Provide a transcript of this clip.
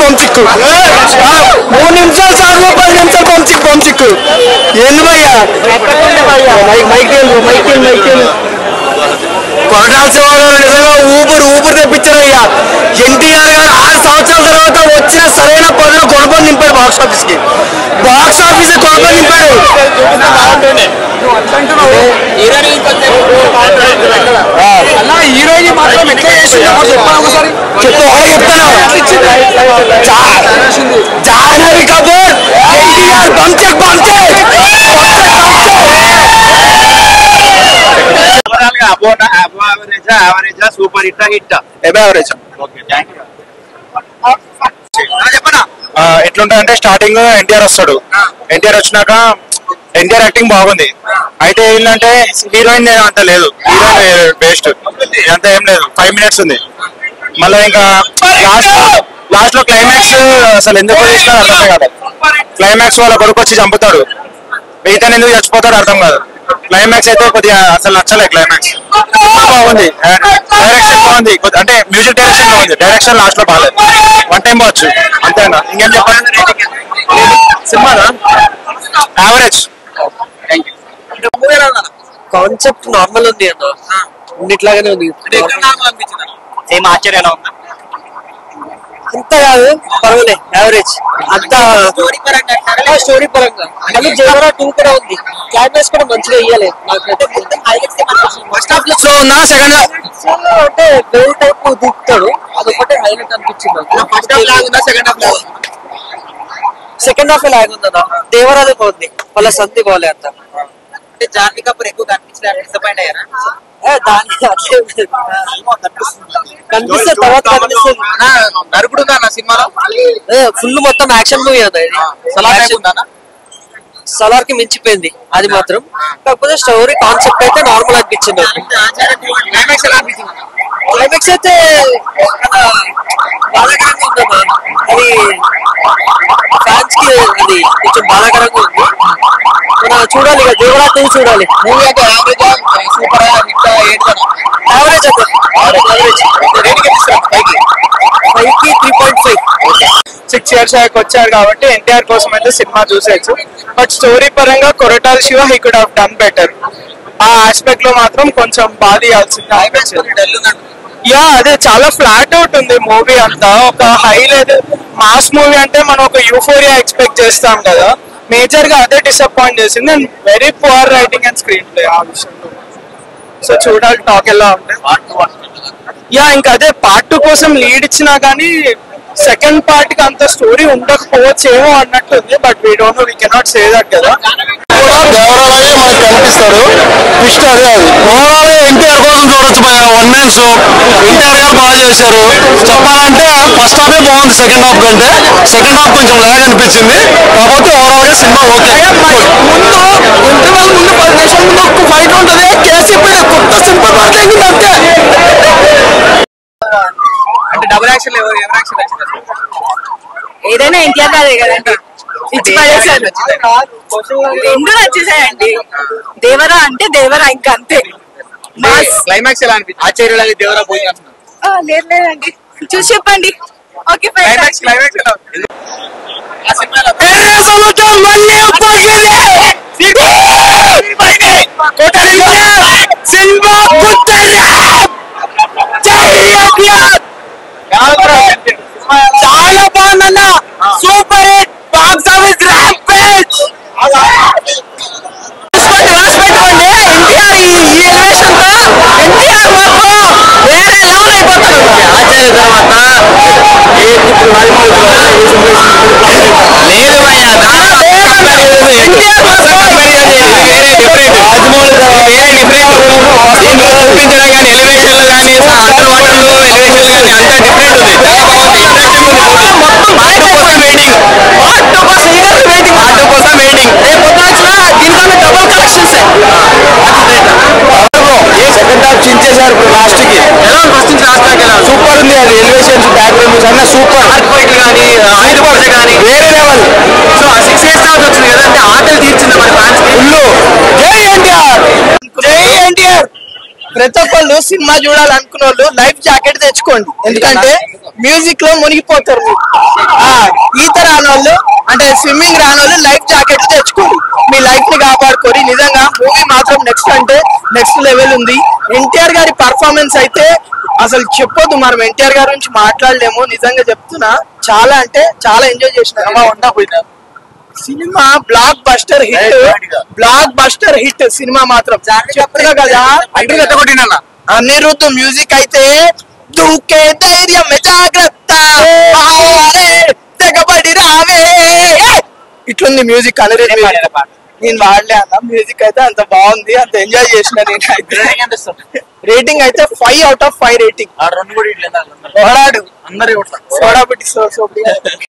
పంచిక్కు 3 నిమిషాలు సార్ 10 నిమిషాలు పంచిక్కు ఏంది భయ్యా మైక్ కొరటాల శివగారు నిజంగా ఊపిరి తెప్పించారయ్యా. ఎన్టీఆర్ గారు 6 సంవత్సరాల తర్వాత వచ్చిన సరైన పనులు కొనుగోలు నింపాడు. బాక్స్ ఆఫీస్ కొనుగోలు నింపాడు. హీరోయిన్ మాత్రం ఎట్లా చెప్తాను. జాహ్నవి కపూర్ ఎన్టీఆర్ పంచే సూపర్ హిట్ చెప్పనా ఎట్లుంటదంటే స్టార్టింగ్ ఎన్టీఆర్ వస్తాడు. ఎన్టీఆర్ వచ్చినాక ఎన్టీఆర్ యాక్టింగ్ బాగుంది. అయితే ఏంటంటే హీరోయిన్ అంత లేదు. హీరోయిన్ బెస్ట్ అంతా ఏం లేదు. 5 minutes ఉంది. మళ్ళీ ఇంకా లాస్ట్ లో క్లైమాక్స్ అసలు ఎందుకు చేసినా అర్థం కాదు. క్లైమాక్స్ వాళ్ళ కొడుకు వచ్చి చంపుతాడు. మిగతా ఎందుకు చచ్చిపోతాడు అర్థం కాదు. క్లైమాక్స్ అయితే కొద్దిగా అసలు నచ్చలే. క్లైమాక్స్ బాగుంది. డైరెక్షన్ బాగుంది. అంటే మ్యూజిక్ డైరెక్షన్ బాగుంది. డైరెక్షన్ లాస్ట్ లో బాగాలేదు. 1 time వాచ్ అంతేనా. ఇంకేం చెప్పాలి. సినిమానా యావరేజ్. కాన్సెప్ట్ నార్మల్ ఉంది అన్న. అన్నిట్లాగానే ఉంది. ఏం ఆశ్చర్యంగా ఉందా? అంత కాదు, పర్వాలే, యావరేజ్. అంత స్టోరీ పరంగా మళ్ళీ జనరా 2 కూడా ఉంది. క్లైమాక్స్ కూడా మంచిగా ఇయ్యలేదు నాకైతే. ఫస్ట్ హాఫ్ లో ఉన్నా, సెకండ్ అంటే వేరే టైప్ దిగుతాడు. అదొకటే హైలైట్ అనిపించింది. సెకండ్ హాఫ్ లాగ్ ఉందన్న. దేవరాదే బాగుంది, వాళ్ళ సంధి బాగాలే అంత. అంటే జాన్వీ కపూర్ ఎక్కువ కనిపించలేదు, డిసప్పాయింట్ అయ్యారా? కనిపిస్తుంది, తర్వాత కనిపిస్తుంది. నరుకుడుందా అన్న సినిమాలో? ఫుల్ మొత్తం యాక్షన్ మూవీ అన్న ఇది. సలార్ కి మించిపోయింది అది మాత్రం. కాకపోతే స్టోరీ కాన్సెప్ట్ అయితే నార్మల్ అనిపించింది. క్లైమాక్స్ అయితే బాధాకరంగా ఉందమ్మా. అది ఫ్యాన్స్ కి అది కొంచెం బాధాకరంగా ఉంది. మనం చూడాలి, ఇక దేవరాత్రి చూడాలి. మూవీ అంటే యావరేజ్ సూపర్ యావరేజ్ అంటే యావరేజ్ 5కి 3.5. 6 years వచ్చారు కాబట్టి ఎన్టీఆర్ కోసం అయితే సినిమా చూసేయచ్చు. బట్ స్టోరీ పరంగా Koratala Shiva he could have done better. ఆ ఆస్పెక్ట్ లో మాత్రం కొంచెం బాధియాల్సింది. యా, అదే చాలా ఫ్లాట్ అవుట్ ఉంది మూవీ అంతా. ఒక హైలైట్ మాస్ మూవీ అంటే మనం ఒక యూఫోరియా ఎక్స్పెక్ట్ చేస్తాం కదా. మేజర్ గా అదే డిసప్పాయింట్ చేసింది. And very poor writing and screen play ఆ విషయంలో. సో చూడాలి టాక్ ఎలా ఉంటాయి. యా, ఇంకా అదే పార్ట్ 2 కోసం లీడ్ ఇచ్చినా కానీ సెకండ్ పార్ట్ కి అంత స్టోరీ ఉండకపోవచ్చేమో అన్నట్టుంది. But we don't know, we cannot say that కదా. దేవరాలే మనకు కనిపిస్తాడు. ట్విస్ట్ అదే. అది ఓవరాల్ ఎన్టీఆర్ కోసం చూడొచ్చు. 1 man షో. ఎన్టీఆర్ గారు బాగా చేశారు. చెప్పాలంటే ఫస్ట్ హాఫే బాగుంది సెకండ్ హాఫ్ కంటే. సెకండ్ హాఫ్ కొంచెం లాగ్ అనిపించింది. కాకపోతే ఓవరాల్ గా సినిమా ఓకే. ముందు ఇంటర్వెల్ ముందు 10 నిమిషాల ముందు ఒక్క ఫైట్ ఉంటుంది. కేసీపీ కొత్త సింపుల్ మాట్లాడింది అంతే. అంటే డబుల్ యాక్షన్ ఏదైనా ఎన్టీఆర్ కాదే కదండి. రెండు నచ్చేసాయండి. దేవరా అంటే దేవరా, ఇంకా అంతే. క్లైమాక్స్ ఎలా అనిపించింది? ఆశ్చర్యాలు దేవరా పోయి లేదండి, చూసి చెప్పండి. ఓకే, క్లైమాక్స్ చాలా బాగుందన్న. Super hit. Box office rampage. రాసిపెట్టుకోండి. ఎన్టీఆర్ ఈ ఎలివేషన్ తో ఎన్టీఆర్ మాత్రం వేరే లెవెల్ అయిపోతాడు. ఆచార్య తర్వాత లేదు భయ్యా, ఎన్టీఆర్ మాత్రం చూపించడం కానీ ఎలివేషన్ కానీ అండర్ వాటర్ లో ఎలివేషన్ కానీ అంతా డిఫరెంట్ ఉంది. చాలా బాగుంది. ఇంట్రెస్టింగ్ ఉంది. మొత్తం వెయిటింగ్. పార్ట్ 2 కోసం వెయిటింగ్. రేపు పొద్దున దీనికన్నా డబుల్ కలెక్షన్స్. సెకండ్ హాఫ్ చించేశారు ఇప్పుడు లాస్ట్ కి. ఎలా ఫస్ట్ నుంచి లాస్ట్ దాకా సూపర్ ఉంది. అది ఎలివేషన్స్ బ్యాక్గ్రౌండ్ అన్న సూపర్. కానీ ఆయుధ పడత కానీ వేరే లెవెల్. సో ఆ 6 years తర్వాత వచ్చింది కదా, అంటే ఆటలు తీర్చింది మన ఫ్యాన్స్ కి. జై ఎన్టీఆర్. జై ఎన్టీఆర్. ప్రతి ఒక్కళ్ళు సినిమా చూడాలనుకున్న వాళ్ళు లైఫ్ జాకెట్ తెచ్చుకోండి, ఎందుకంటే మ్యూజిక్ లో మునిగిపోతారు మీరు. ఈత రాని వాళ్ళు అంటే స్విమ్మింగ్ రాని వాళ్ళు లైఫ్ జాకెట్ తెచ్చుకోండి, మీ లైఫ్ ని కాపాడుకోరి. నిజంగా మూవీ మాత్రం నెక్స్ట్ అంటే నెక్స్ట్ లెవెల్ ఉంది. ఎన్టీఆర్ గారి పర్ఫార్మెన్స్ అయితే అసలు చెప్పొద్దు, మనం ఎన్టీఆర్ గారి గురించి మాట్లాడలేము. నిజంగా చెప్తున్నా, చాలా అంటే చాలా ఎంజాయ్ చేసిన cinema. Block buster hit cinema మాత్రం చెప్తున్నా కదా. అనిరుద్ధ్ మ్యూజిక్ అయితే దూకే ధైర్యం జాగ్రత్త తెగబడి రావే ఇట్లుంది మ్యూజిక్. అనిరుద్ధ్ నేను వాడలే అన్న, మ్యూజిక్ అయితే అంత బాగుంది, అంత ఎంజాయ్ చేసిన నేను. రేటింగ్ అయితే 5 out of 5 రేటింగ్. సోడా బుట్టి